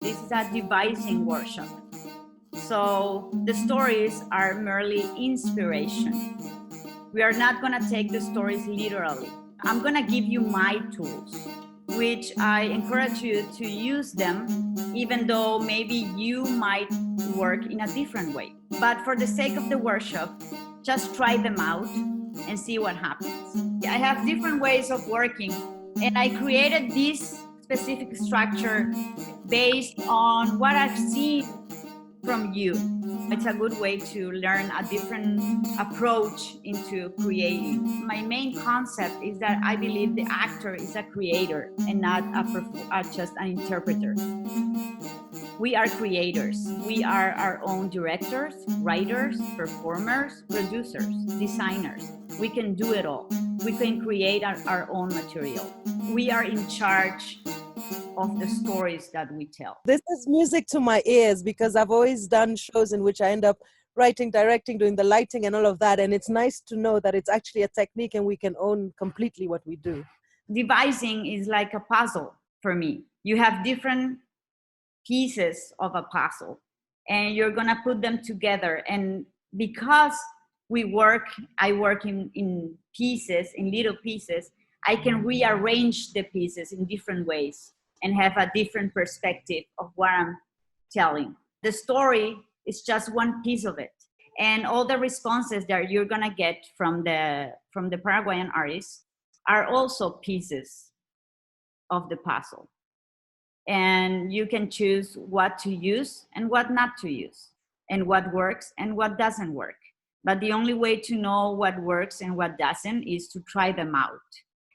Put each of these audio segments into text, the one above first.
This is a devising workshop. So the stories are merely inspiration. We are not going to take the stories literally. I'm going to give you my tools, which I encourage you to use them, even though maybe you might work in a different way. But for the sake of the workshop, just try them out and see what happens. I have different ways of working, and I created this specific structure based on what I've seen from you. It's a good way to learn a different approach into creating. My main concept is that I believe the actor is a creator and not just an interpreter. We are creators. We are our own directors, writers, performers, producers, designers. We can do it all. We can create our own material. We are in charge of the stories that we tell. This is music to my ears because I've always done shows in which I end up writing, directing, doing the lighting and all of that. And it's nice to know that it's actually a technique and we can own completely what we do. Devising is like a puzzle for me. You have different pieces of a puzzle and you're gonna put them together. And because I work in pieces, in little pieces, I can rearrange the pieces in different ways and have a different perspective of what I'm telling. The story is just one piece of it. And all the responses that you're gonna get from the Paraguayan artists are also pieces of the puzzle. And you can choose what to use and what not to use, and what works and what doesn't work. But the only way to know what works and what doesn't is to try them out.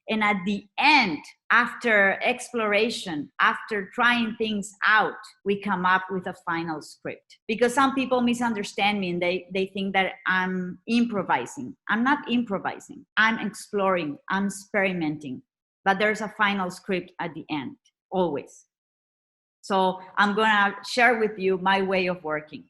And at the end, after exploration, after trying things out, we come up with a final script. Because some people misunderstand me and they think that I'm improvising. I'm not improvising. I'm exploring, I'm experimenting. But there's a final script at the end, always. So I'm gonna share with you my way of working.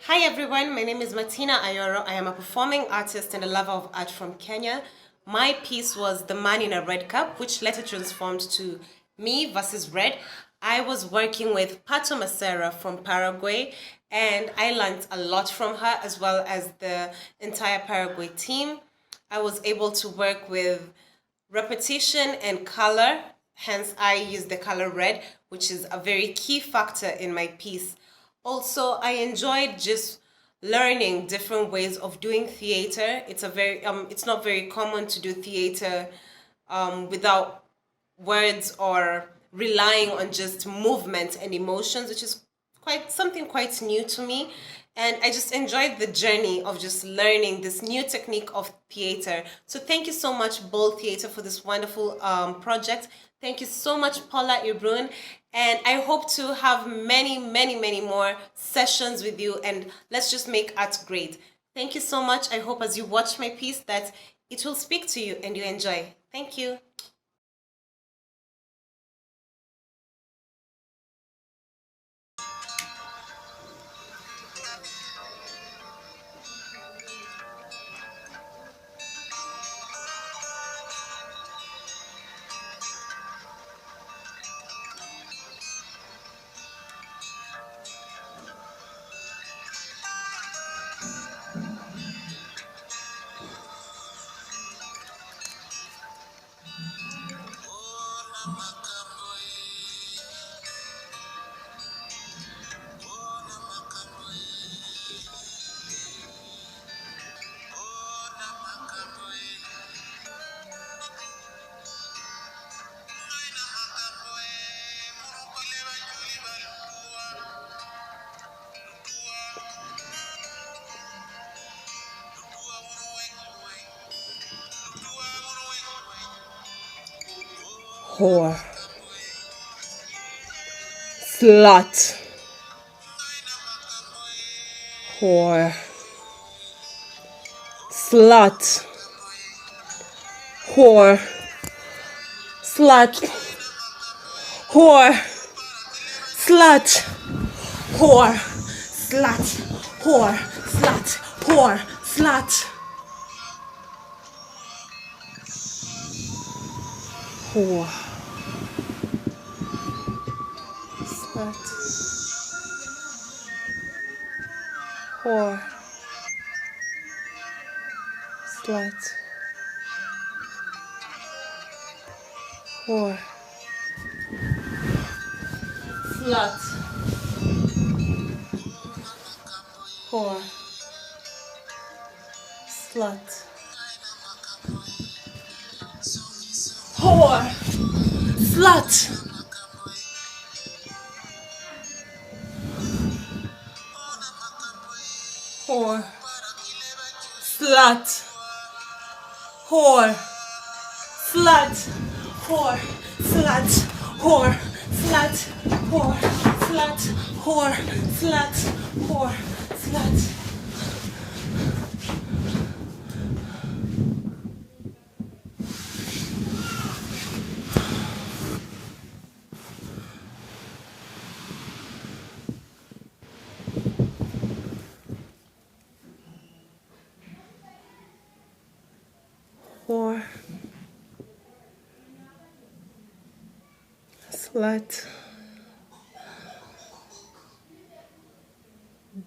Hi everyone, my name is Martina Ayoro. I am a performing artist and a lover of art from Kenya. My piece was The Man in a Red Cup, which later transformed to Me versus Red. I was working with Pato Macera from Paraguay, and I learned a lot from her as well as the entire Paraguay team. I was able to work with repetition and color, hence I used the color red, which is a very key factor in my piece. Also, I enjoyed just learning different ways of doing theater. It's not very common to do theater without words or relying on just movement and emotions, which is quite new to me. And I just enjoyed the journey of just learning this new technique of theater. So thank you so much, Bold Theater, for this wonderful project. Thank you so much, Paula Ibrun. And I hope to have many more sessions with you, and let's just make art great. Thank you so much. I hope as you watch my piece that it will speak to you and you enjoy. Thank you. Whore. Slut. whore, slut, whore, slut, whore, slut, whore, slut, whore, slut, whore, slut, whore, slut, whore, slut, whore, slut, whore, slut, whore, slut, whore, slut, whore, slut, whore, slut, whore, slut, whore, slut, whore, slut, whore, slut. Whore, slut,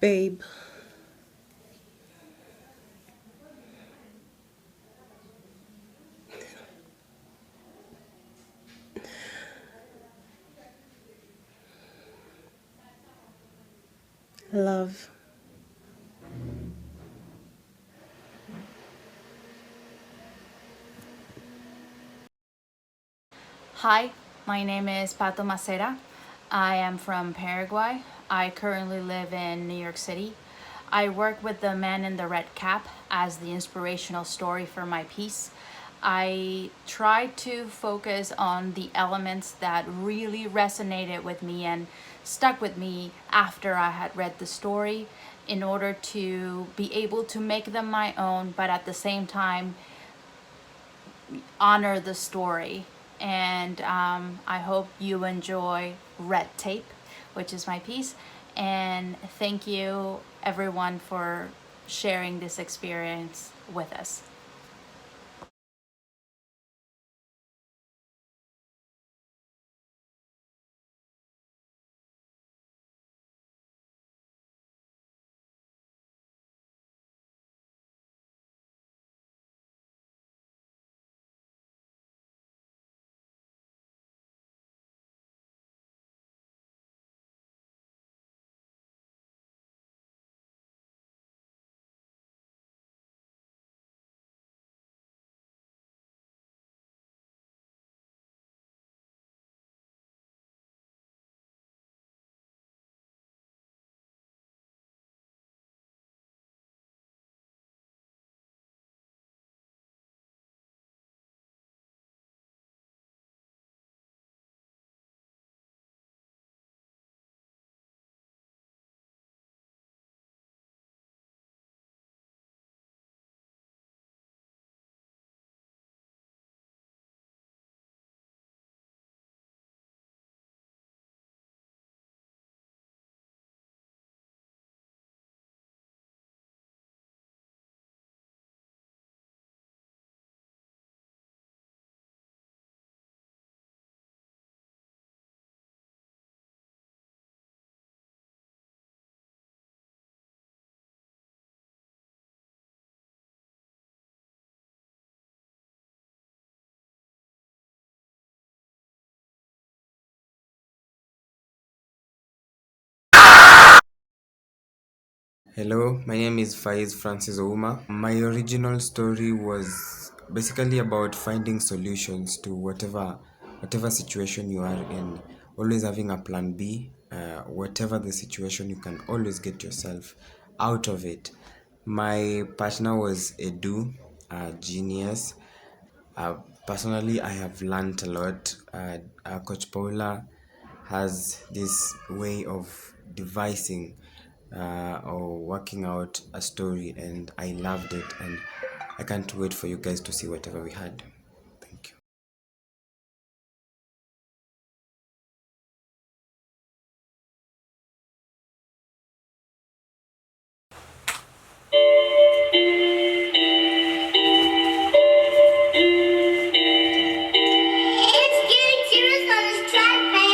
babe, love. Hi, my name is Pato Macera. I am from Paraguay. I currently live in New York City. I work with the man in the red cap as the inspirational story for my piece. I tried to focus on the elements that really resonated with me and stuck with me after I had read the story in order to be able to make them my own, but at the same time honor the story. And I hope you enjoy Red Tape, which is my piece. And thank you, everyone, for sharing this experience with us. Hello, my name is Faiz Francis Ouma. My original story was basically about finding solutions to whatever situation you are in. Always having a plan B. Whatever the situation, you can always get yourself out of it. My partner was Edu, a genius. Uh, Personally, I have learned a lot. Coach Paula has this way of devising or working out a story, and I loved it, and I can't wait for you guys to see whatever we had. Thank you. It's getting serious on this track, fam.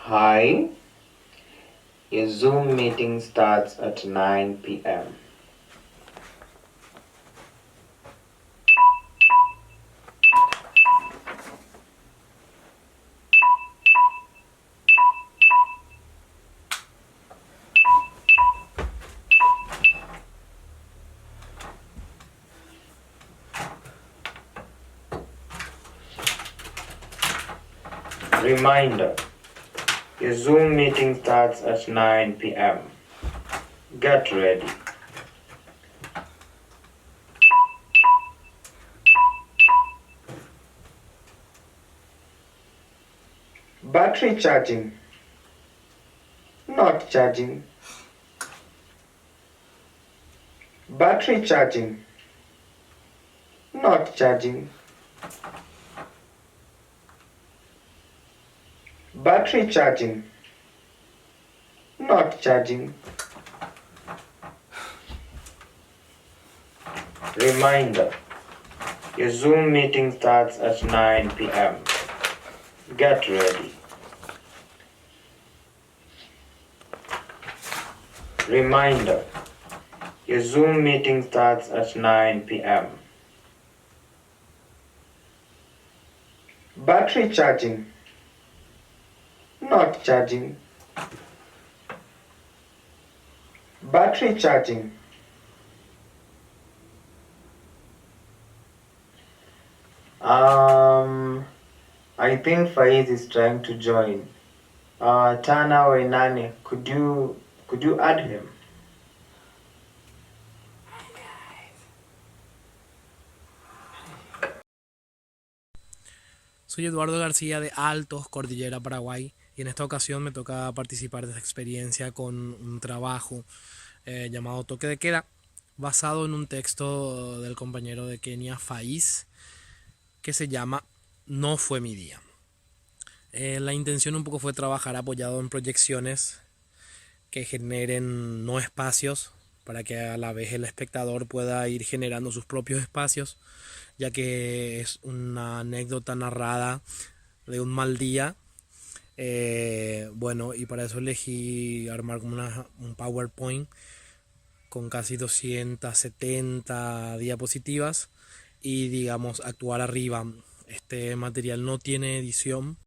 Hi, your Zoom meeting starts at 9 p.m. Reminder, your Zoom meeting starts at 9 p.m. Get ready. Battery charging. Not charging. Battery charging. Not charging. Battery charging. Not charging. Reminder, your Zoom meeting starts at 9 p.m. Get ready. Reminder, your Zoom meeting starts at 9 p.m. Battery charging. Not charging. Battery charging. I think Faiz is trying to join. Tana or Inani, could you add him? Soy Eduardo García de Altos, Cordillera, Paraguay, y en esta ocasión me toca participar de esta experiencia con un trabajo llamado Toque de Queda, basado en un texto del compañero de Kenia, Faiz, que se llama No fue mi día. La intención un poco fue trabajar apoyado en proyecciones que generen no espacios, para que a la vez el espectador pueda ir generando sus propios espacios, ya que es una anécdota narrada de un mal día. Bueno, y para eso elegí armar como un PowerPoint con casi 270 diapositivas y, digamos, actuar arriba. Este material no tiene edición.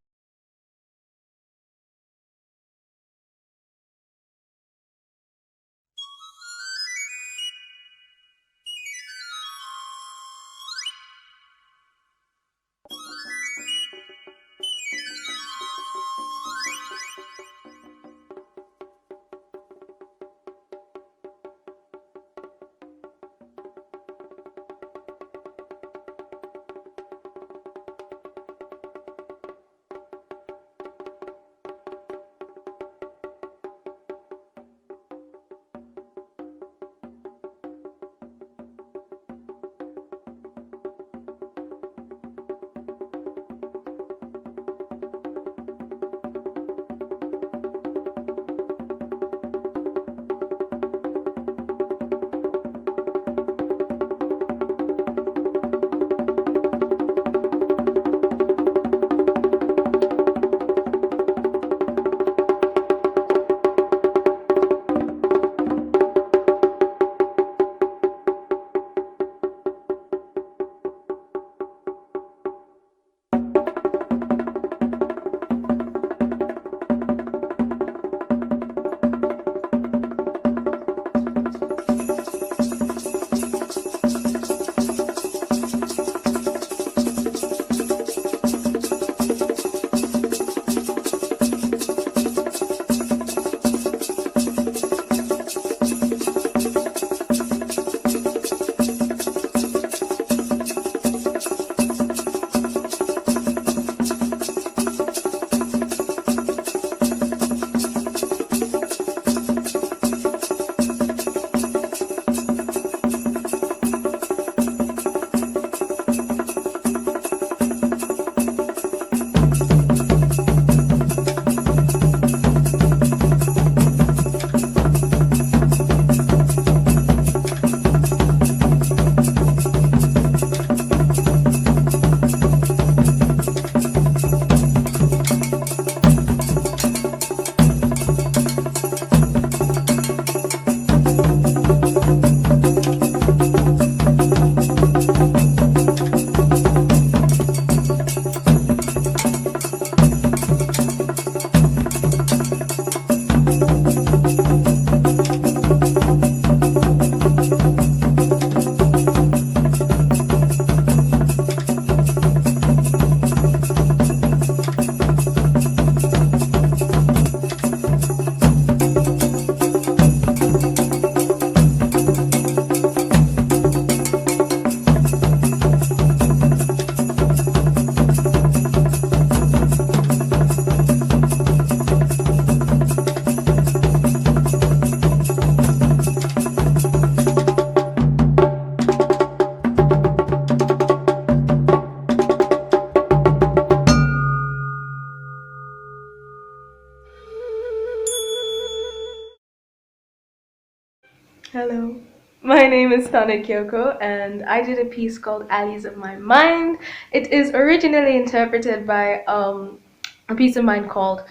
My name is Tana Kyoko, and I did a piece called Alleys of My Mind. It is originally interpreted by a piece of mine called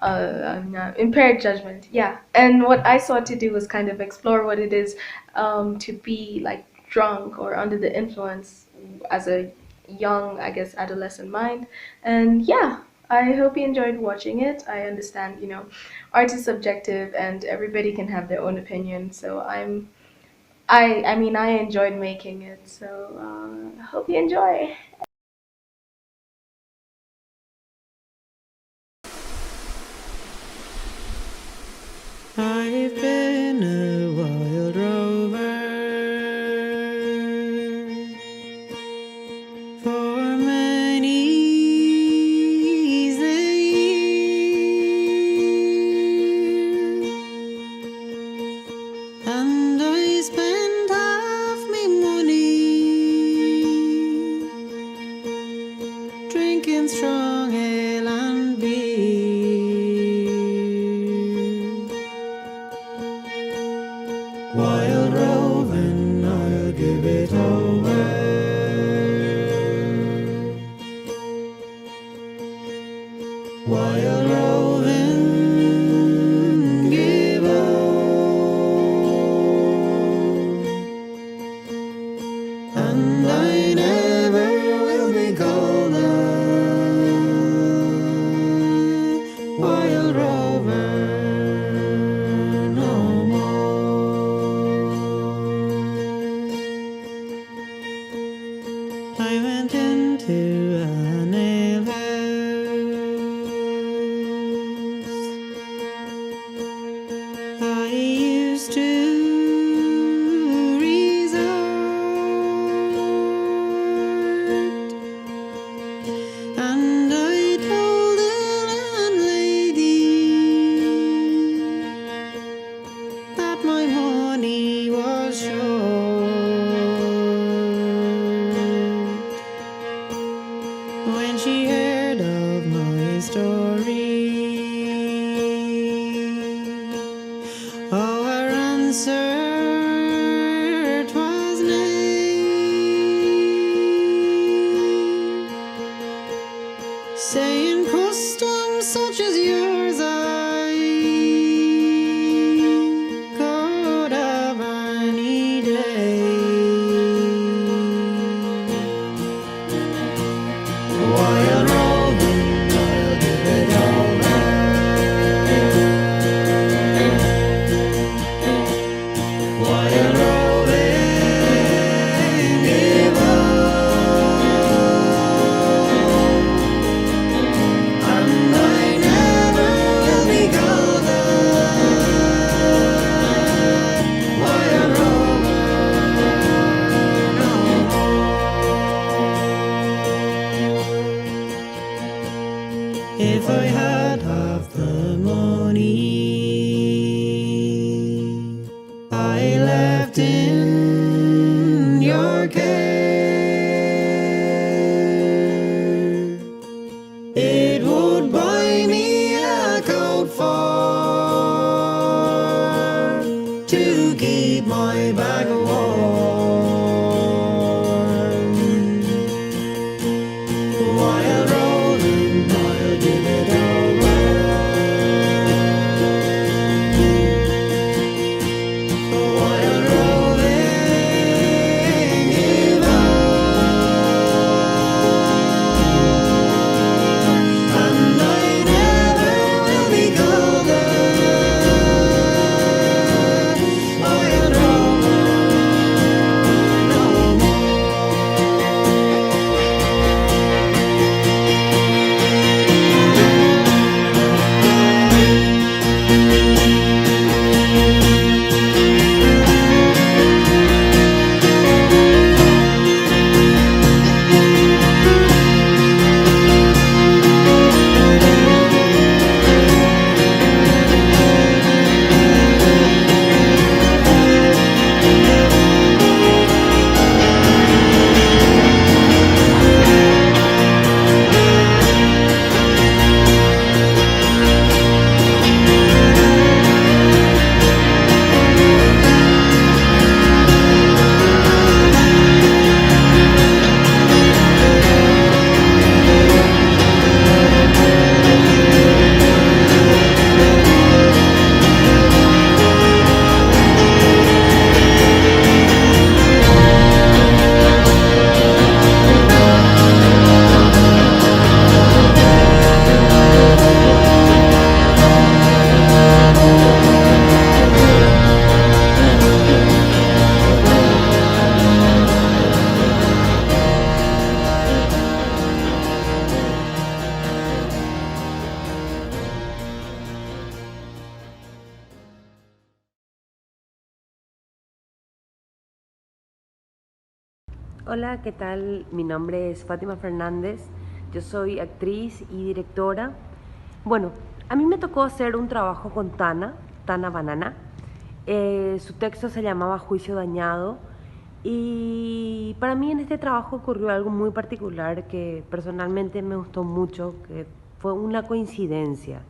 Impaired Judgment. Yeah, and what I sought to do was kind of explore what it is to be like drunk or under the influence as a young, I guess, adolescent mind. And yeah, I hope you enjoyed watching it. I understand, art is subjective and everybody can have their own opinion. So I mean, I enjoyed making it. So I hope you enjoy. I've been a wild rover for many the year, and I spent half my money drinking strong ale and beer. Wild roving, I'll give it over. Wild roving, give all, and I never will be golden. Wild rover, no more. I went into an ale house. I used to resort, and I told the landlady that my money was short. When she heard of my story, oh, her answer 'twas nay, saying customs such as yours I could have any day. Wild roving, I'll give it over. Wild roving, give all, Hola, ¿qué tal? Mi nombre es Fátima Fernández, yo soy actriz y directora. Bueno, a mí me tocó hacer un trabajo con Tana Banana. Su texto se llamaba Juicio Dañado y para mí en este trabajo ocurrió algo muy particular que personalmente me gustó mucho, que fue una coincidencia.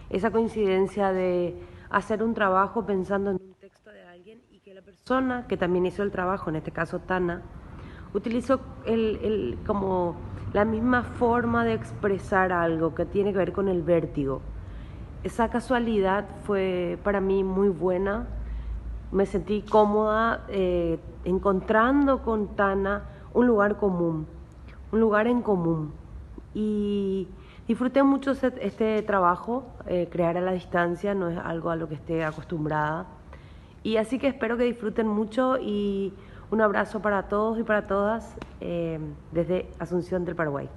Esa coincidencia de hacer un trabajo pensando en un texto de alguien y que la persona que también hizo el trabajo, en este caso Tana, utilizó como la misma forma de expresar algo que tiene que ver con el vértigo. Esa casualidad fue para mí muy buena. Me sentí cómoda encontrando con Tana un lugar común, un lugar en común. Y disfruté mucho este trabajo, crear a la distancia, no es algo a lo que esté acostumbrada. Y así que espero que disfruten mucho y un abrazo para todos y para todas desde Asunción del Paraguay.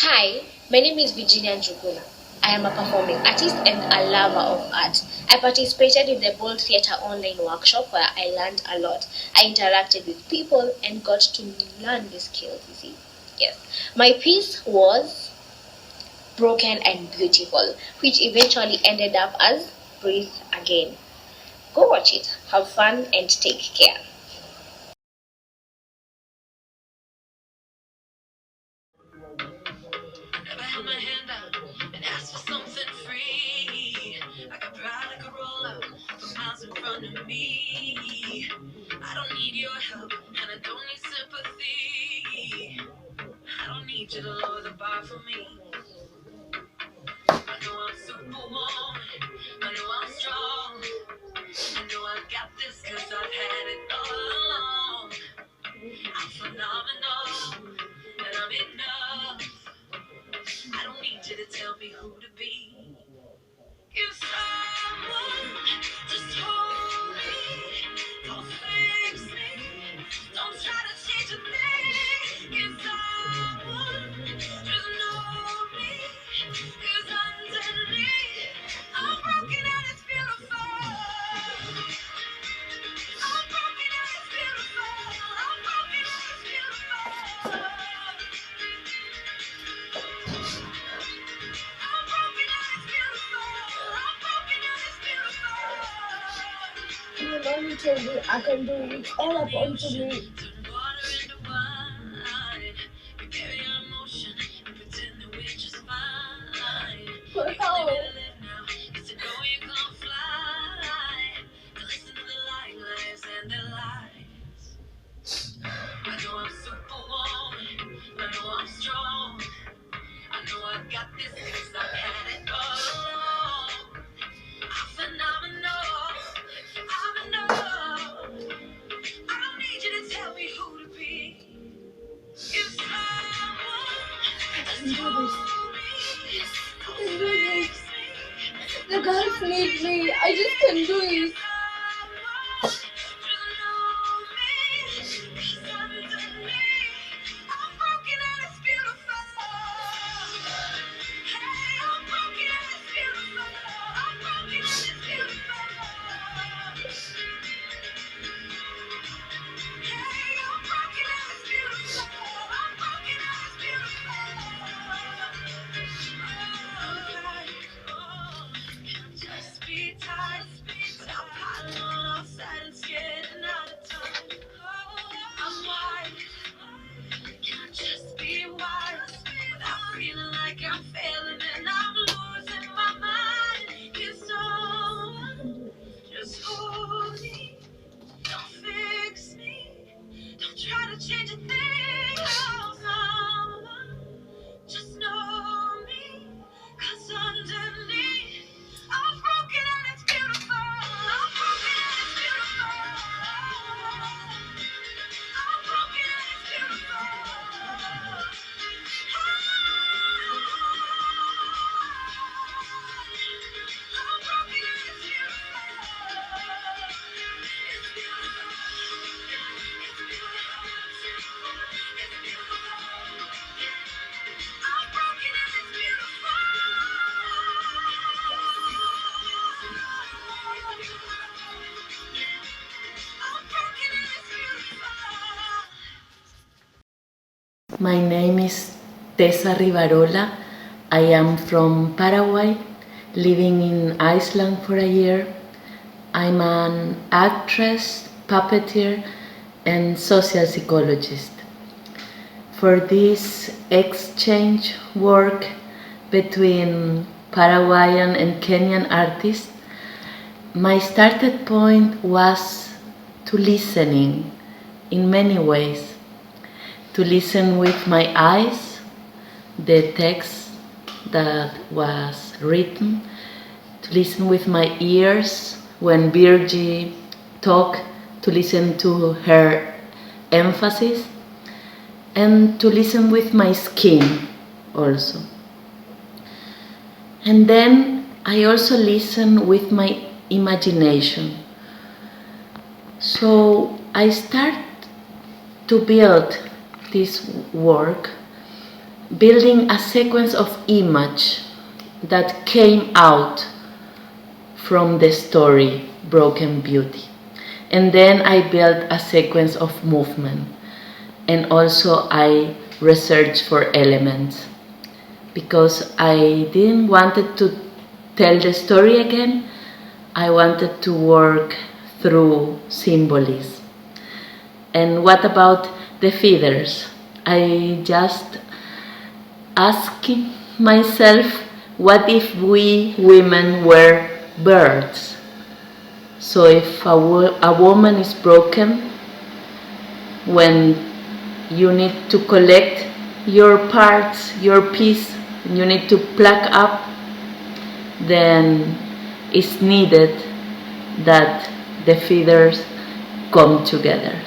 Hi, my name is Virginia Njuguna. I am a performing artist and a lover of art. I participated in the Bold Theatre online workshop where I learned a lot. I interacted with people and got to learn the skills, you see. Yes. My piece was Broken and Beautiful, which eventually ended up as Breathe Again. Go watch it, have fun, and take care. Never had my hand out and asked for something free. I got pride, I could roll up for miles in front of me. I don't need your help and I don't need sympathy. I don't need you to lower the bar for me. I know I'm superwoman, I know I'm strong. I know I got this cause I've had it all along. I'm phenomenal and I'm enough. I don't need you to tell me who to be. If someone just hold me, don't fix me, don't try to change a thing. If someone just know me, cause underneath, I'm broken and it's beautiful. I'm broken and it's beautiful. I'm broken and it's beautiful. You will only tell me I can do it all up onto me. But how? I know I'm superwoman, I know I'm strong. I know I've got this cause I've had it all along. I'm phenomenal, I'm enough. I don't need you to tell me who to be. If someone just told me, I can do this. The girls need me. I just can do it. My name is Tessa Rivarola. I am from Paraguay, living in Iceland for a year. I'm an actress, puppeteer, and social psychologist. For this exchange work between Paraguayan and Kenyan artists, my started point was to listening in many ways. To listen with my eyes, the text that was written, to listen with my ears when Virgie talked, to listen to her emphasis, and to listen with my skin also. And then I also listen with my imagination. So I start to build this work, building a sequence of image that came out from the story Broken Beauty. And then I built a sequence of movement, and also I researched for elements because I didn't want to tell the story again. I wanted to work through symbolism. And what about the feathers? I just asking myself, what if we women were birds? So if a woman is broken, when you need to collect your parts, your piece, you need to pluck up, then it's needed that the feathers come together.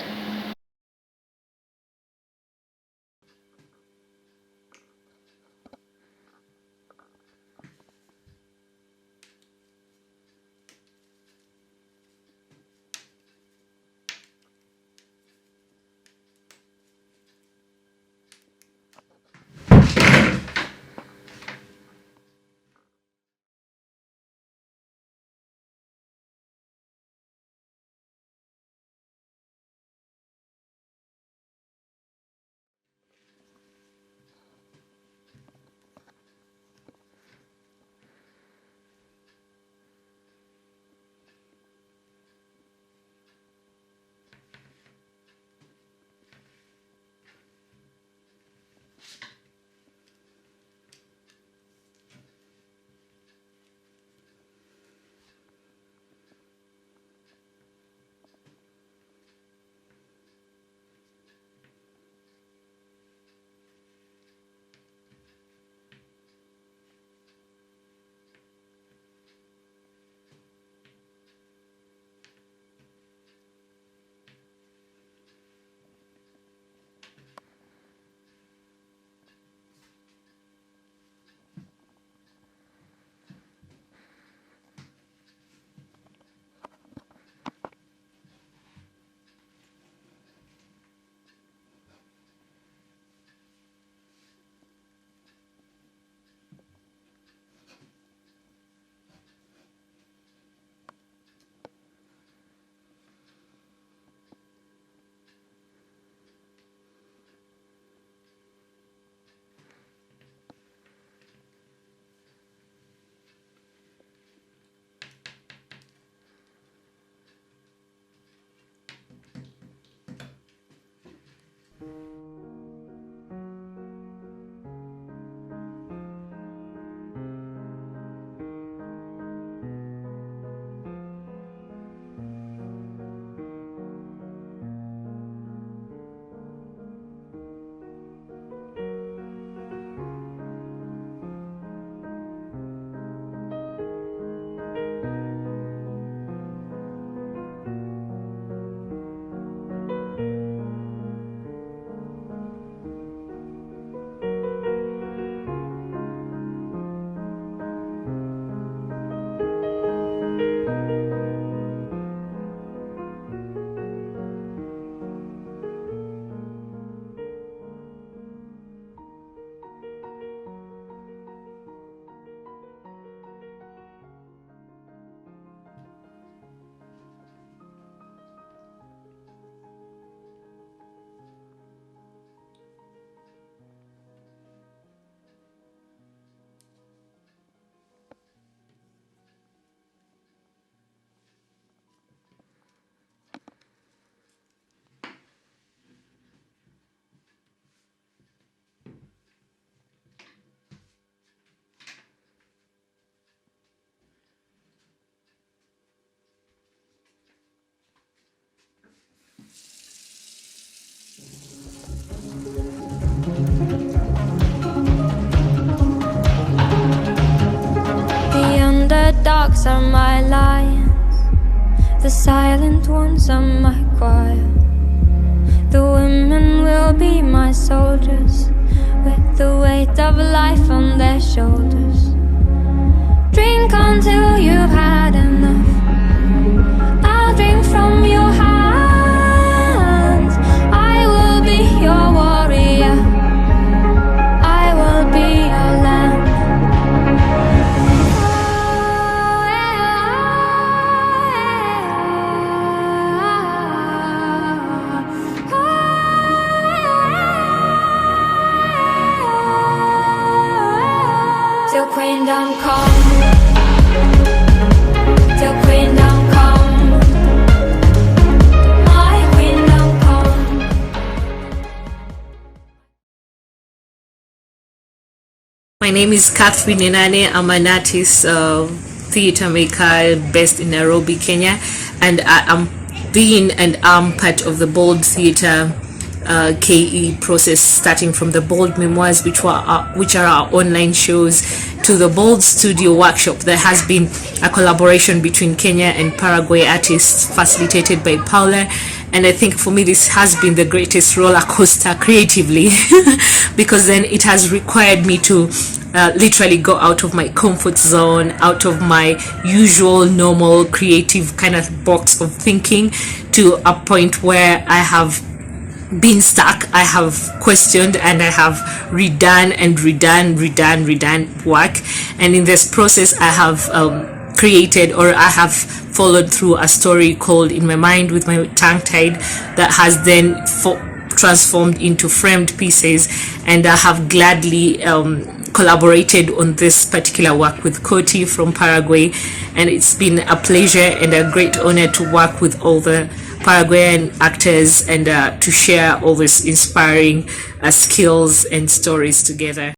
hearts are my lions, the silent ones are my choir. The women will be my soldiers, with the weight of life on their shoulders. Drink until you've had enough. I'll drink from your hands. I will be your warrior. I will be your lamb. Till queendom come, till queendom come, my queendom come. My name is Catherine Nenane. I'm an artist, theater maker based in Nairobi, Kenya, and I'm part of the Bold Theater KE process, starting from the Bold Memoirs, which are our online shows, to the Bold Studio Workshop. There has been a collaboration between Kenya and Paraguay artists, facilitated by Paula, and I think for me this has been the greatest roller coaster creatively because then it has required me to literally go out of my comfort zone, out of my usual normal creative kind of box of thinking, to a point where I have been stuck. I have questioned and I have redone work, and in this process I have created, or I have followed through a story called In My Mind with My Tongue Tied, that has then transformed into framed pieces, and I have gladly collaborated on this particular work with Koti from Paraguay, and it's been a pleasure and a great honor to work with all the Paraguayan actors and to share all these inspiring skills and stories together.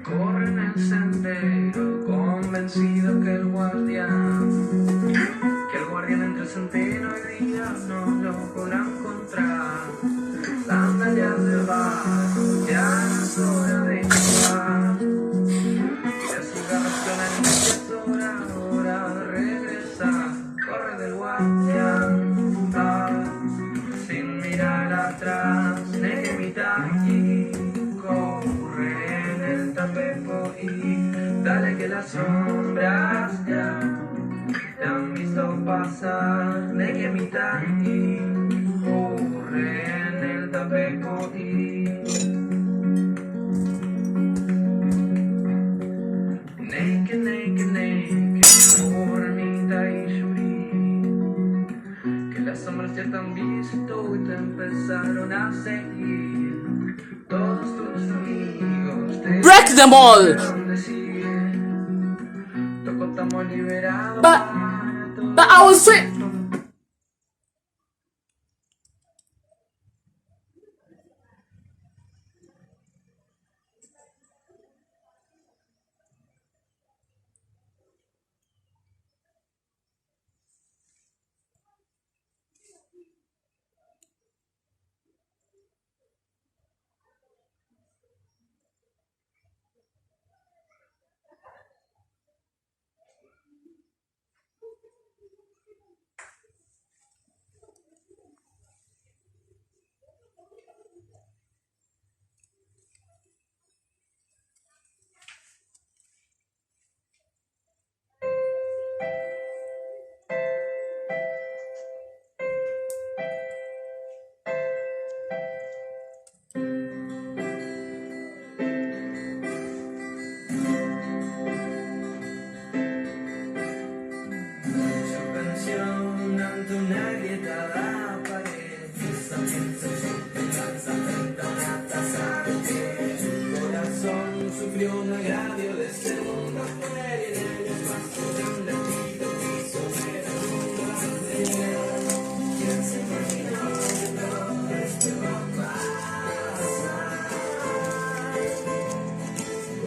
Corre en el sendero, convencido que el guardián entre el centeno y día no lo podrá encontrar. Sandalias de barro, ya es hora de jugar. De sus garras con el niño es hora de regresar. Corre del guardián, sin mirar atrás, negrita y corre en el tapepo y dale que las sombras ya te han visto pasar, negue mitad y corre en el tapeco y naked, corre mitad y shuri, que las sombras ya te han visto y te empezaron a seguir. Todos tus amigos te Break them all! Toco estamos liberados. But I was saying,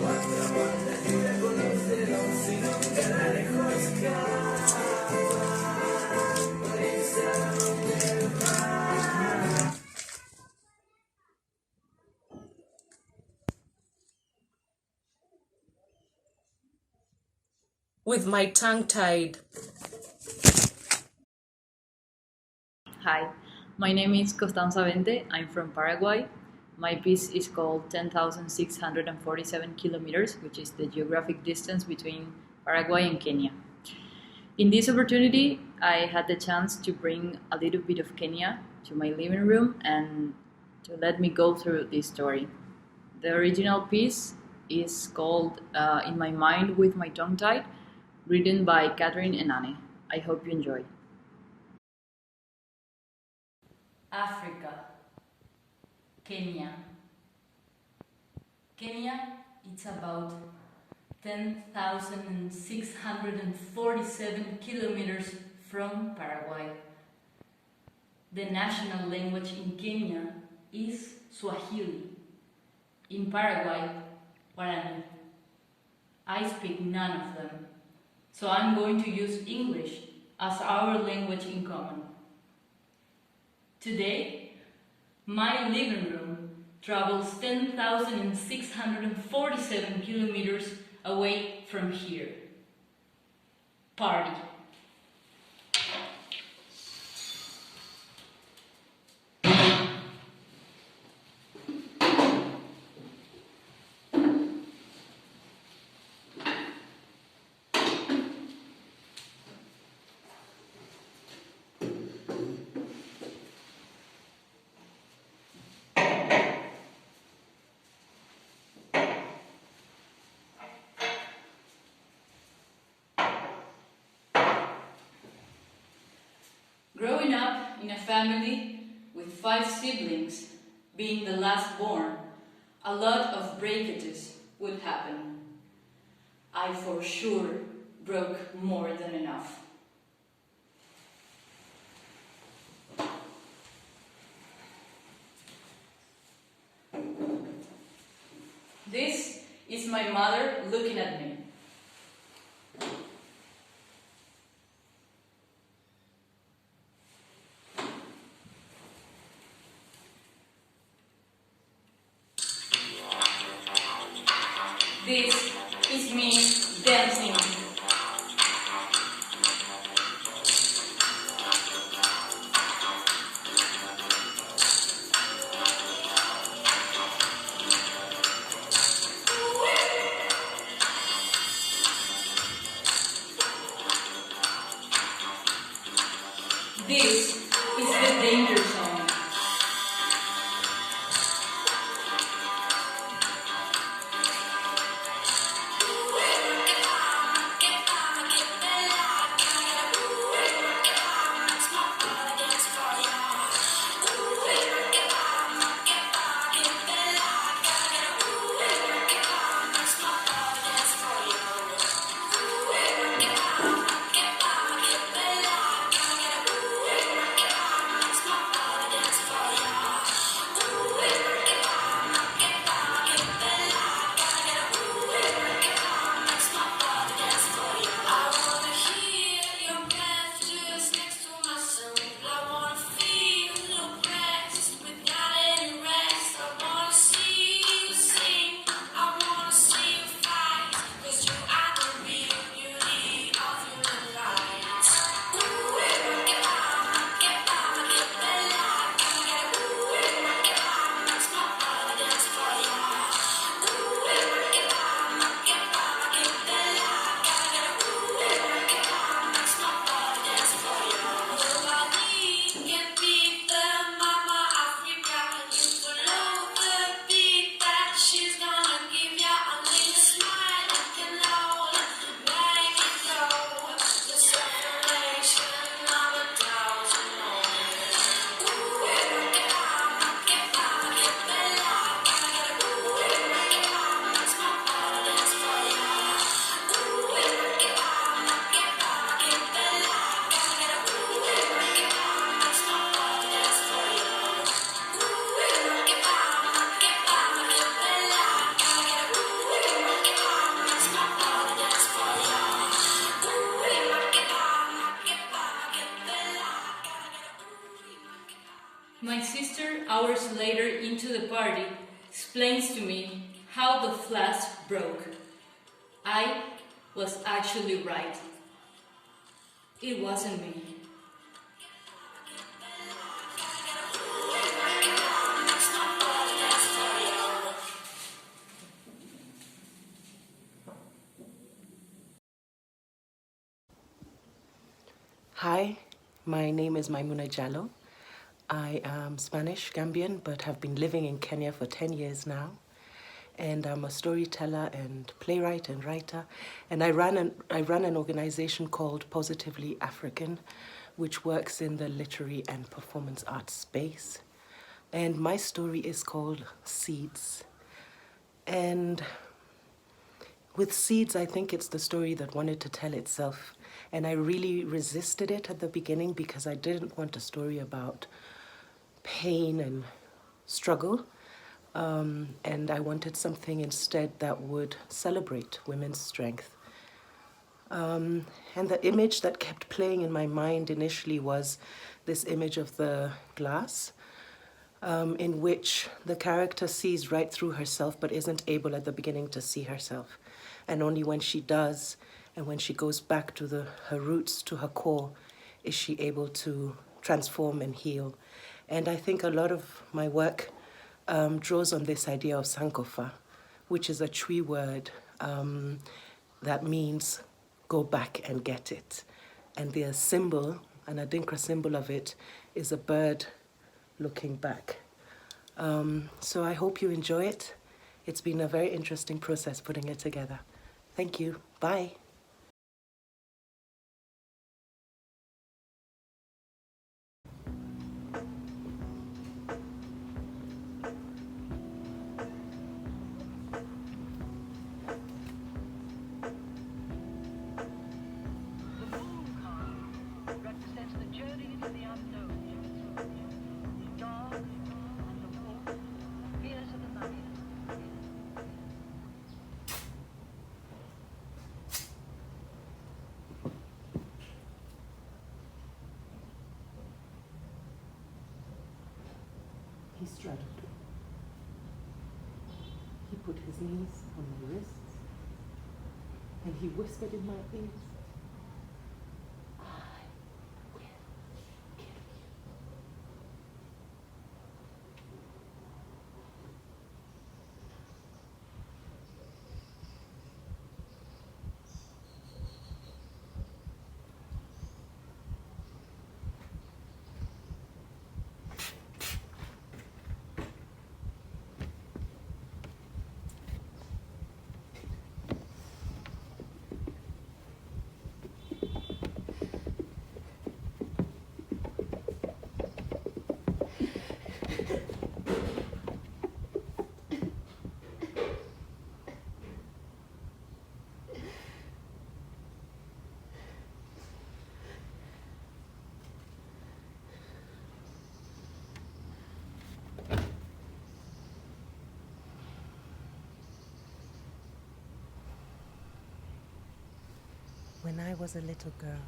Cuatro vueltas y la conocerás, si nunca la dejó escapar. with my tongue tied. Hi, my name is Constanza Vente. I'm from Paraguay. My piece is called 10,647 kilometers, which is the geographic distance between Paraguay and Kenya. In this opportunity, I had the chance to bring a little bit of Kenya to my living room and to let me go through this story. The original piece is called In My Mind with My Tongue Tied, written by Catherine and Anne. I hope you enjoy. Africa, Kenya. Kenya, it's about 10,647 kilometers from Paraguay. The national language in Kenya is Swahili. In Paraguay, Guarani. I speak none of them, so I'm going to use English as our language in common. Today, my living room travels 10,647 kilometers away from here. Party. Growing up in a family with 5 siblings, being the last born, a lot of breakages would happen. I for sure broke more than enough. This is my mother looking at me. This is me dancing. This is the danger zone. My sister, hours later into the party, explains to me how the flask broke. I was actually right. It wasn't me. Hi, my name is Maimuna Jallo. I am Spanish Gambian, but have been living in Kenya for 10 years now. And I'm a storyteller and playwright and writer. And I run an organization called Positively African, which works in the literary and performance arts space. And my story is called Seeds. And with Seeds, I think it's the story that wanted to tell itself. And I really resisted it at the beginning because I didn't want a story about pain and struggle. And I wanted something instead that would celebrate women's strength. And the image that kept playing in my mind initially was this image of the glass, in which the character sees right through herself but isn't able at the beginning to see herself. And only when she does, and when she goes back to her roots, to her core, is she able to transform and heal. And I think a lot of my work draws on this idea of Sankofa, which is a Twi word that means go back and get it. And the symbol, an Adinkra symbol of it, is a bird looking back. So I hope you enjoy it. It's been a very interesting process putting it together. Thank you. Bye. He straddled. He put his knees on my wrists, and he whispered in my ears, I will kill you. When I was a little girl,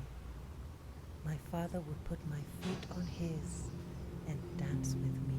my father would put my feet on his and dance with me.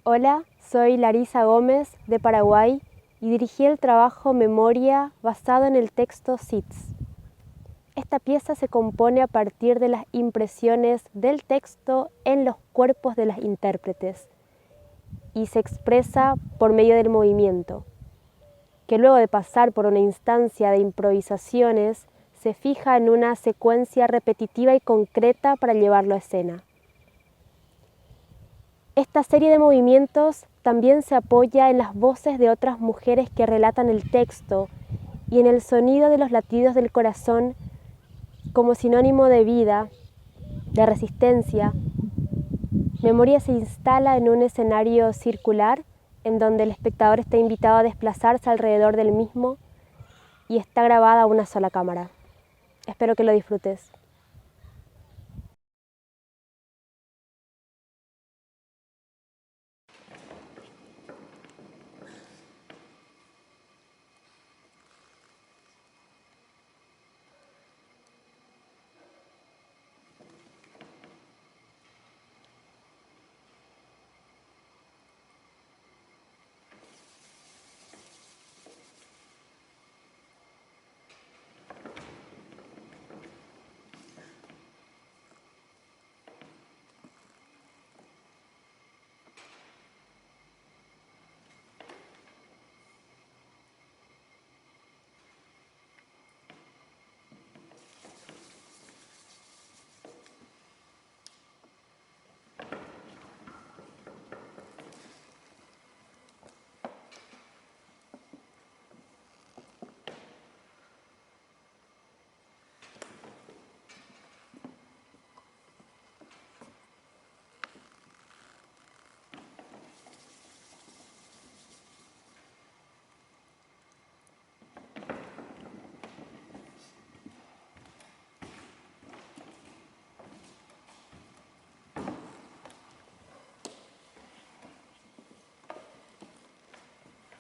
Hola, soy Larisa Gómez de Paraguay y dirigí el trabajo Memoria basado en el texto SITS. Esta pieza se compone a partir de las impresiones del texto en los cuerpos de las intérpretes y se expresa por medio del movimiento, que luego de pasar por una instancia de improvisaciones se fija en una secuencia repetitiva y concreta para llevarlo a escena. Esta serie de movimientos también se apoya en las voces de otras mujeres que relatan el texto y en el sonido de los latidos del corazón como sinónimo de vida, de resistencia. Memoria se instala en un escenario circular en donde el espectador está invitado a desplazarse alrededor del mismo y está grabada a una sola cámara. Espero que lo disfrutes.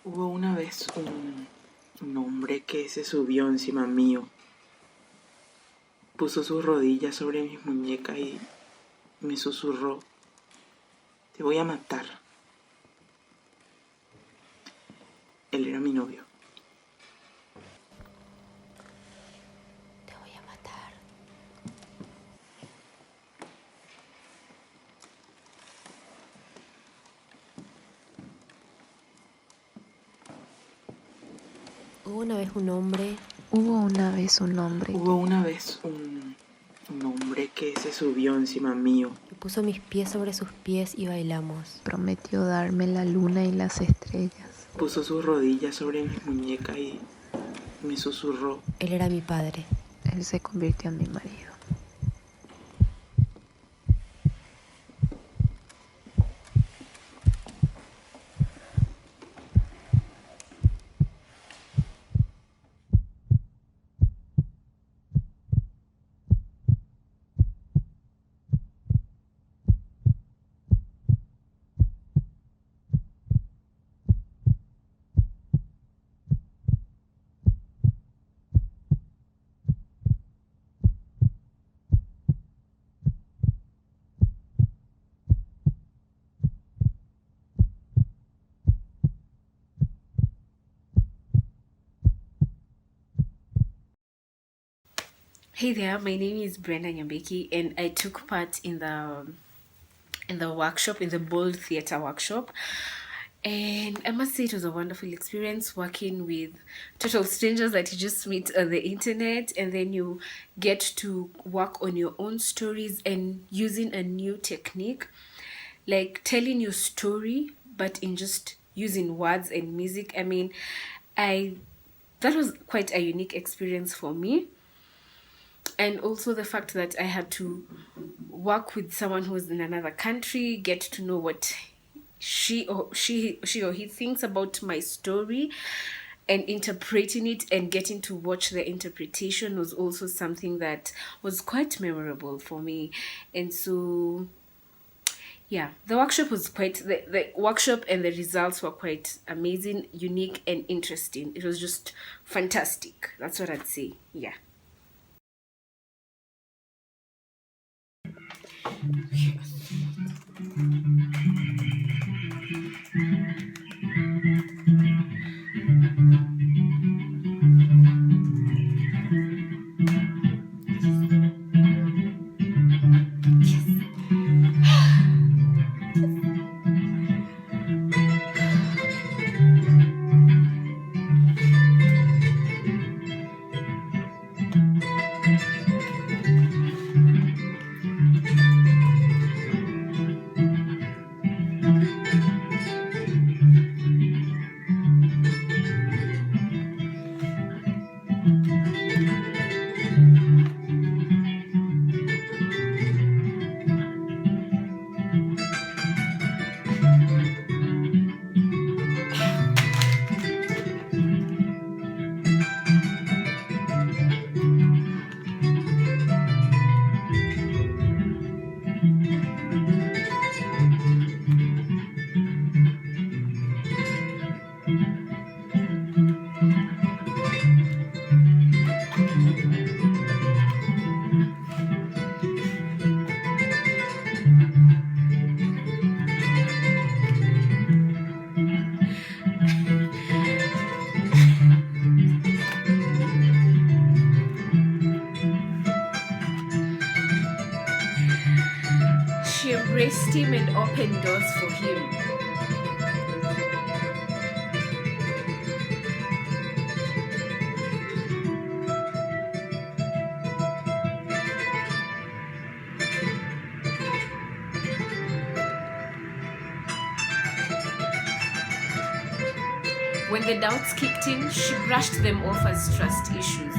Hubo una vez un hombre que se subió encima mío, puso sus rodillas sobre mis muñecas y me susurró: "Te voy a matar". Él era mi novio. Te voy a matar. Hubo una vez un hombre. Hubo una vez un hombre que se subió encima mío. Y puso mis pies sobre sus pies y bailamos. Prometió darme la luna y las estrellas. Puso sus rodillas sobre mis muñecas y me susurró: Él era mi padre. Él se convirtió en mi marido. Hey there, my name is Brenda Nyambeki, and I took part in the workshop, in the Bold Theatre workshop. And I must say it was a wonderful experience working with total strangers that you just meet on the internet, and then you get to work on your own stories and using a new technique, like telling your story, but in just using words and music. I mean, that was quite a unique experience for me. And also the fact that I had to work with someone who was in another country, get to know what she or he thinks about my story, and interpreting it and getting to watch the interpretation was also something that was quite memorable for me. And so yeah, the workshop was the workshop and the results were quite amazing, unique, and interesting. It was just fantastic. That's what I'd say. Yeah. She embraced him and opened doors for him. When the doubts kicked in, she brushed them off as trust issues.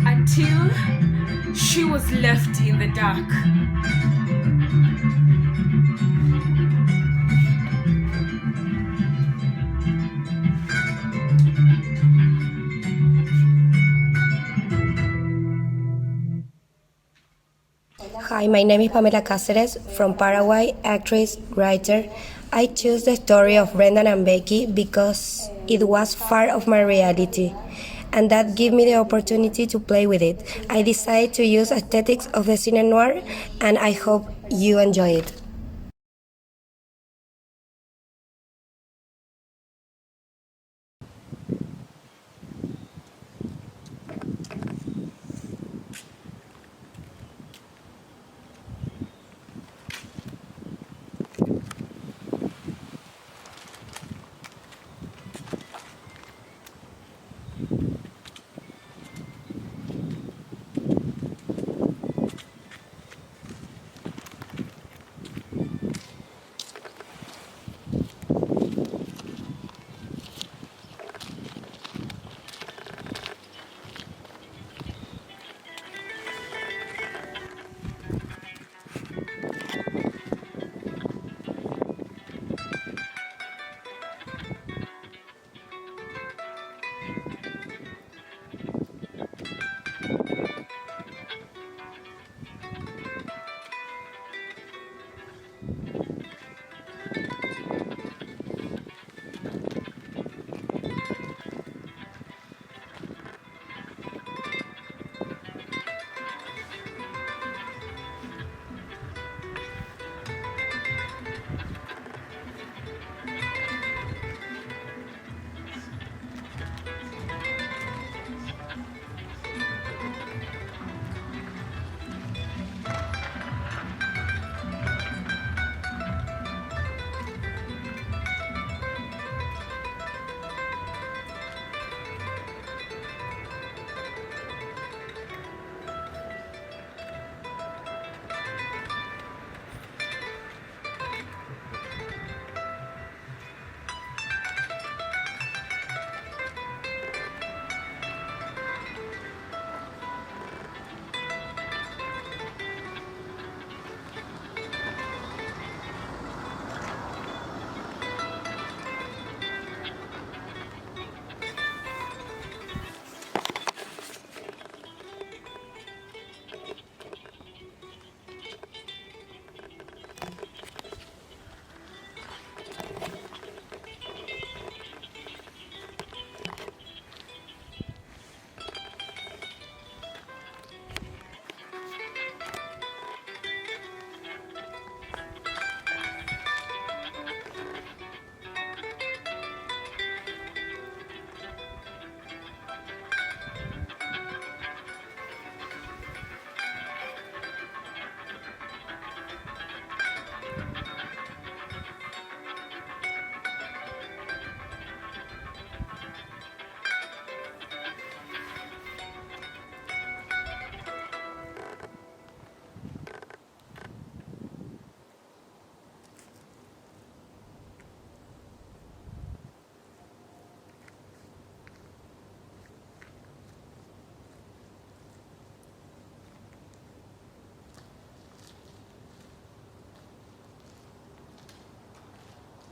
Until she was left in the dark. Hi, my name is Pamela Cáceres from Paraguay, actress, writer. I chose the story of Brendan and Becky because it was part of my reality, and that gave me the opportunity to play with it. I decided to use aesthetics of the cine noir, and I hope you enjoy it.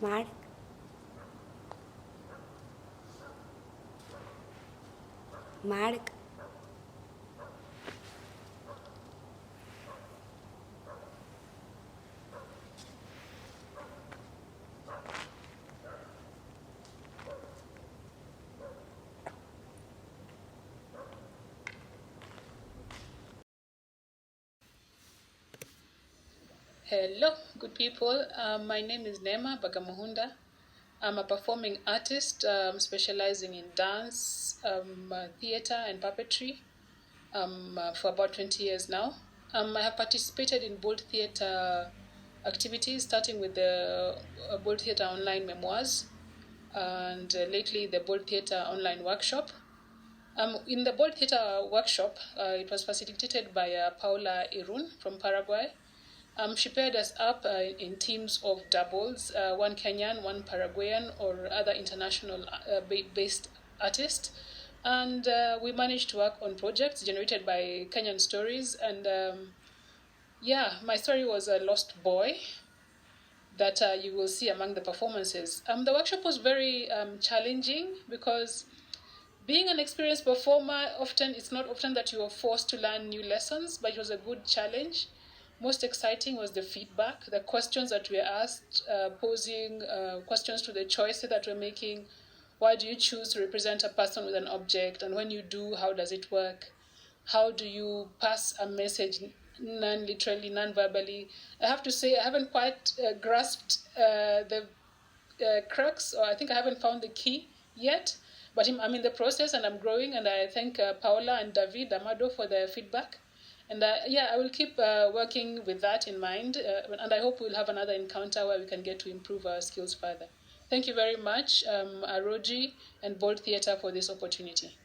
Mark, Mark, Hello, good people. My name is Nema Bagamuhunda. I'm a performing artist specializing in dance, theater, and puppetry for about 20 years now. I have participated in Bold Theater activities, starting with the Bold Theater online memoirs and lately the Bold Theater online workshop. In the Bold Theater workshop, it was facilitated by Paula Irun from Paraguay. She paired us up in teams of doubles, one Kenyan, one Paraguayan, or other international based artist. And we managed to work on projects generated by Kenyan stories. And my story was a lost boy that you will see among the performances. The workshop was very challenging because being an experienced performer, often it's not often that you are forced to learn new lessons, but it was a good challenge. Most exciting was the feedback, the questions that we asked, posing questions to the choices that we're making. Why do you choose to represent a person with an object? And when you do, how does it work? How do you pass a message non-literally, non-verbally? I have to say I haven't quite grasped the crux, or I think I haven't found the key yet, but I'm in the process and I'm growing. And I thank Paola and David Amado for their feedback. And I will keep working with that in mind. And I hope we'll have another encounter where we can get to improve our skills further. Thank you very much, Aroji and Bold Theatre, for this opportunity.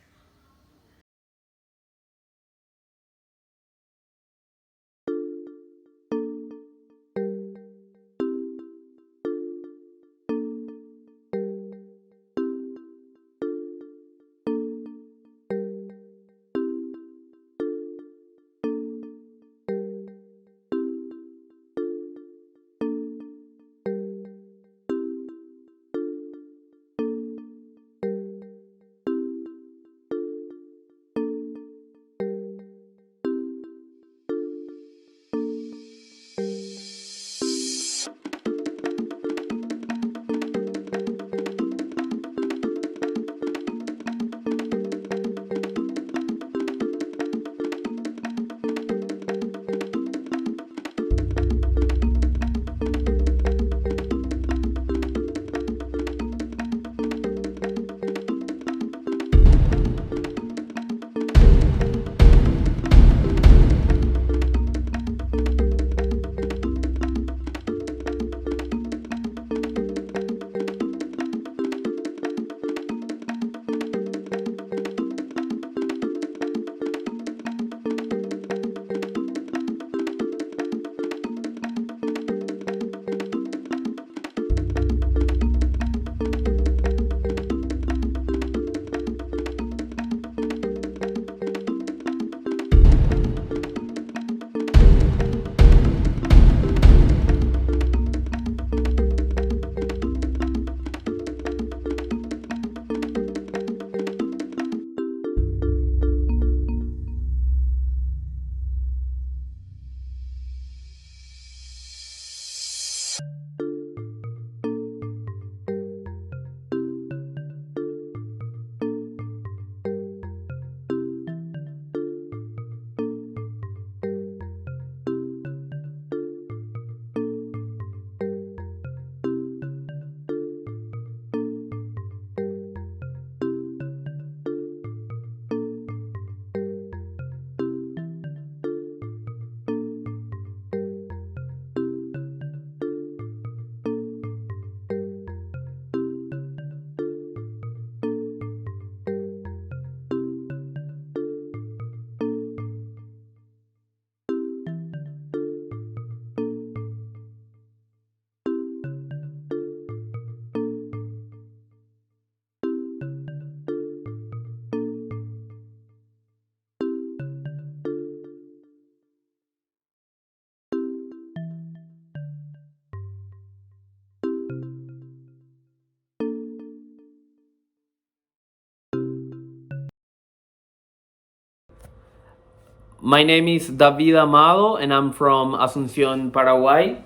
My name is David Amado, and I'm from Asunción, Paraguay.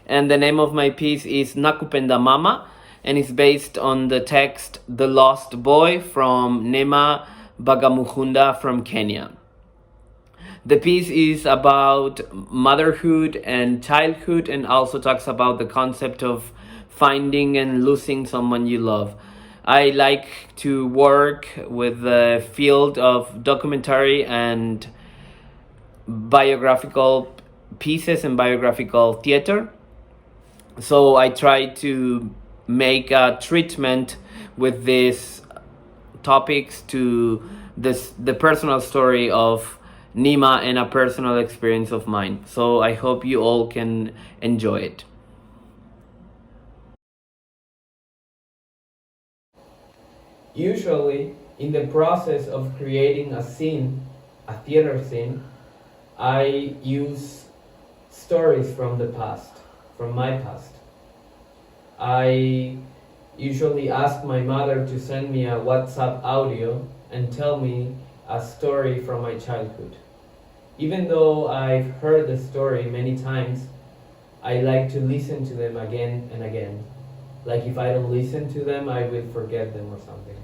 And the name of my piece is Nakupenda Mama, and it's based on the text The Lost Boy from Nema Bagamuhunda from Kenya. The piece is about motherhood and childhood, and also talks about the concept of finding and losing someone you love. I like to work with the field of documentary and biographical pieces and biographical theater. So I try to make a treatment with these topics to the personal story of Nima and a personal experience of mine. So I hope you all can enjoy it. Usually, in the process of creating a scene, a theater scene, I use stories from the past, from my past. I usually ask my mother to send me a WhatsApp audio and tell me a story from my childhood. Even though I've heard the story many times, I like to listen to them again and again. Like if I don't listen to them, I will forget them or something.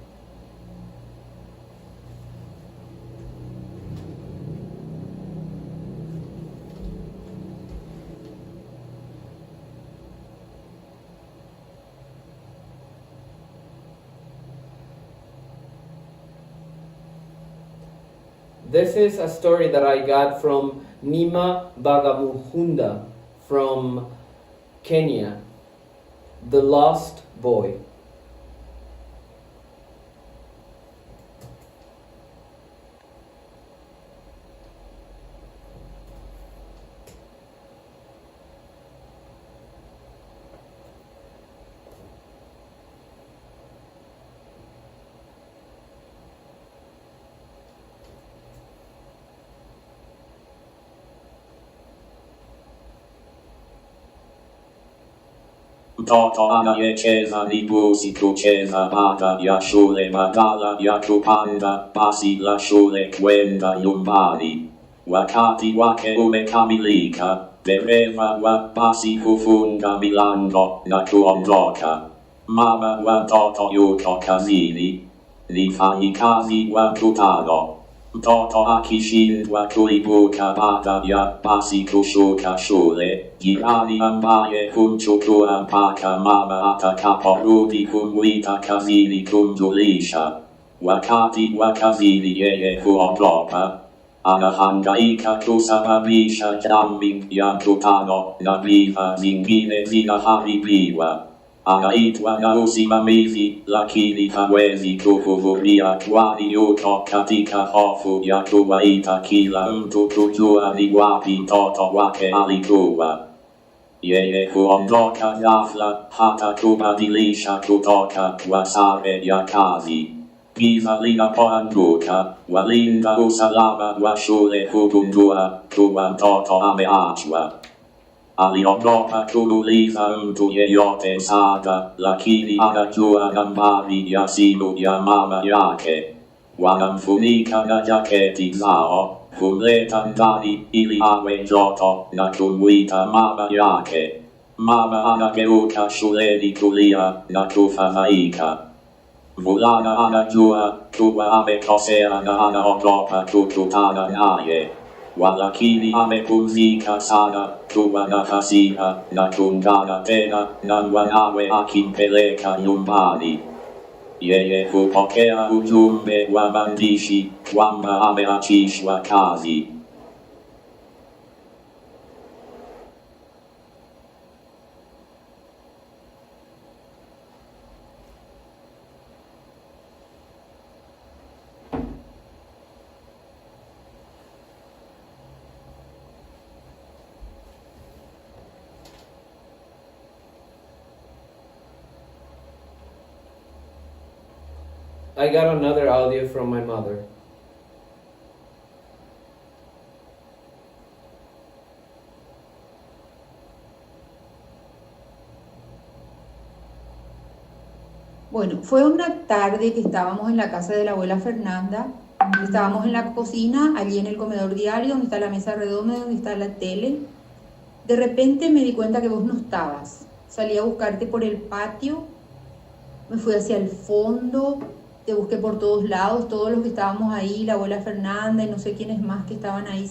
This is a story that I got from Nima Bagamuhunda from Kenya, The Lost Boy. Toto anayecheza ni buzi kucheza baada ya shule badala ya kupanda basi la shule kwenda nyumbani. Wakati wake umekamilika, dereva wa basi hufunga milango na kuondoka. Mama wa mtoto yuko kazini, ni mfanyikazi wa mkutano. Mtoto akishindwa kuibuka baada ya basi kushuka shule, jirani ambaye humchukua mpaka mama atakaporudi humwita kazini kumjulisha. Wakati wa kazini yeye huogopa, anahangaika kusababisha jamming ya mkutano na vifaa vingine vinaharibiwa. Anaitwa na usimamizi lakini hawezi kuhudhuria kwani yuko katika hofu ya kuwaita kila mtu kujua ni wapi mtoto wake alikuwa. Yeye huondoka ghafla hata kubadilisha kutoka kwa sare ya kazi. Giza linapoanguka, walinda usalama wa shule hugundua kuwa mtoto ameachwa. Aliogopa kumuuliza mtu yeyote msaada, lakini anajua nambari ya simu ya mama yake. Wanamfunika na jaketi zao, humleta ndani ili awe joto na kumwita mama yake. Mama anageuka shuleni kulia na kufadhaika. Mvulana anajua kuwa amekosea na anaogopa kukutana naye. Walakini amepumzika sana kuwa na hasira na kuungana tena na mwanawe akimpeleka nyumbani. Yeye hupokea ujumbe wa maandishi kwamba ameachishwa kazi. I got another audio from my mother. Bueno, fue una tarde que estábamos en la casa de la abuela Fernanda Estábamos en la cocina, allí en el comedor diario, donde está la mesa redonda, donde está la tele. De repente me di cuenta que vos no estabas. Salí a buscarte por el patio, me fui hacia el fondo, te busqué por todos lados, todos los que estábamos ahí, la abuela Fernanda y no sé quiénes más que estaban ahí,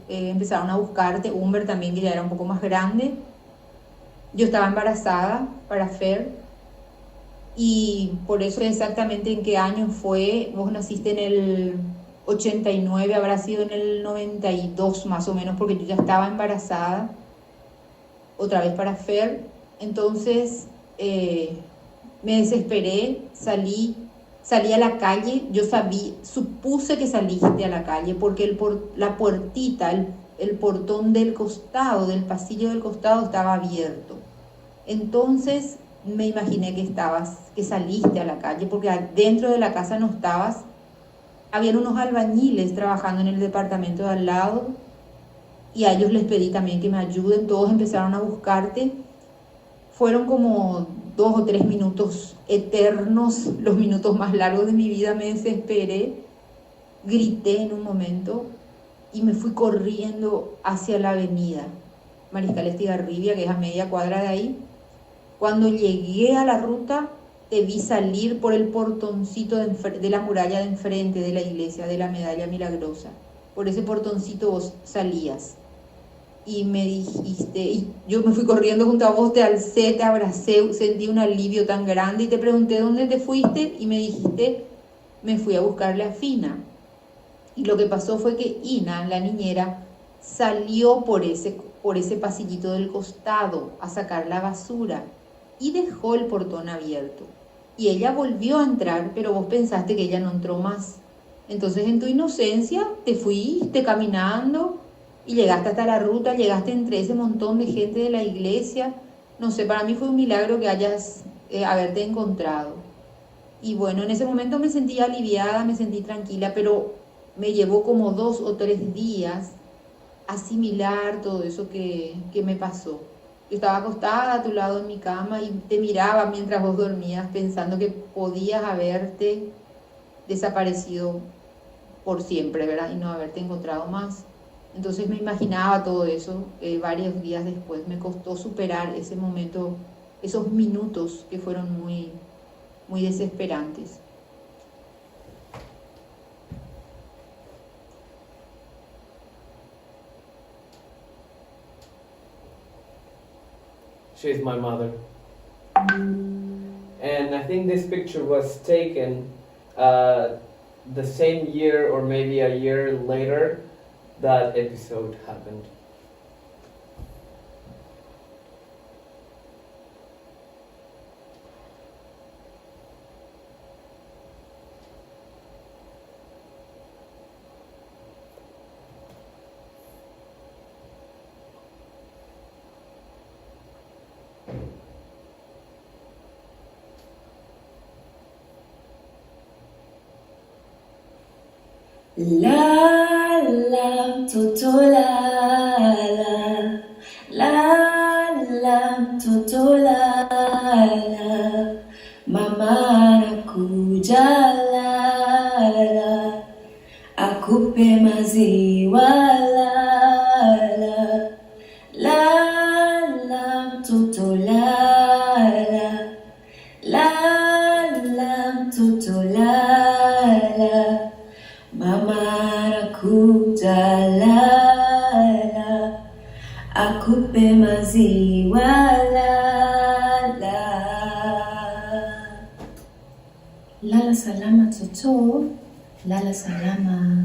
empezaron a buscarte, Humber también, que ya era un poco más grande. Yo estaba embarazada para Fer, y por eso exactamente en qué año fue. Vos naciste en el 89, habrá sido en el 92 más o menos, porque yo ya estaba embarazada otra vez para Fer. Entonces me desesperé, salí a la calle. Yo supuse que saliste a la calle porque la puertita, el portón del costado, del pasillo del costado estaba abierto. Entonces me imaginé que saliste a la calle, porque dentro de la casa no estabas. Habían unos albañiles trabajando en el departamento de al lado y a ellos les pedí también que me ayuden. Todos empezaron a buscarte. Fueron como 2 o 3 minutos eternos, los minutos más largos de mi vida. Me desesperé, grité en un momento y me fui corriendo hacia la avenida Mariscal Estigarribia, que es a media cuadra de ahí. Cuando llegué a la ruta, te vi salir por el portoncito de la muralla de enfrente de la iglesia de la Medalla Milagrosa. Por ese portoncito vos salías. Y me dijiste, y yo me fui corriendo junto a vos, te alcé, te abracé, sentí un alivio tan grande y te pregunté dónde te fuiste y me dijiste, me fui a buscarle a Fina. Y lo que pasó fue que Ina, la niñera, salió por ese pasillito del costado a sacar la basura y dejó el portón abierto. Y ella volvió a entrar, pero vos pensaste que ella no entró más. Entonces en tu inocencia te fuiste caminando y llegaste hasta la ruta, llegaste entre ese montón de gente de la iglesia. No sé, para mí fue un milagro que haberte encontrado. Y bueno, en ese momento me sentí aliviada, me sentí tranquila, pero me llevó como 2 o 3 días asimilar todo eso que me pasó. Yo estaba acostada a tu lado en mi cama y te miraba mientras vos dormías, pensando que podías haberte desaparecido por siempre, ¿verdad? Y no haberte encontrado más. Entonces me imaginaba todo eso varios días después. Me costó superar ese momento, esos minutos que fueron muy, muy desesperantes. She's my mother. And I think this picture was taken the same year or maybe a year later that episode happened. La la totola la totola mama nakuja la akupe maziwa la totola la totola mama nakuja akupe maziwa lala salama toto, lala salama.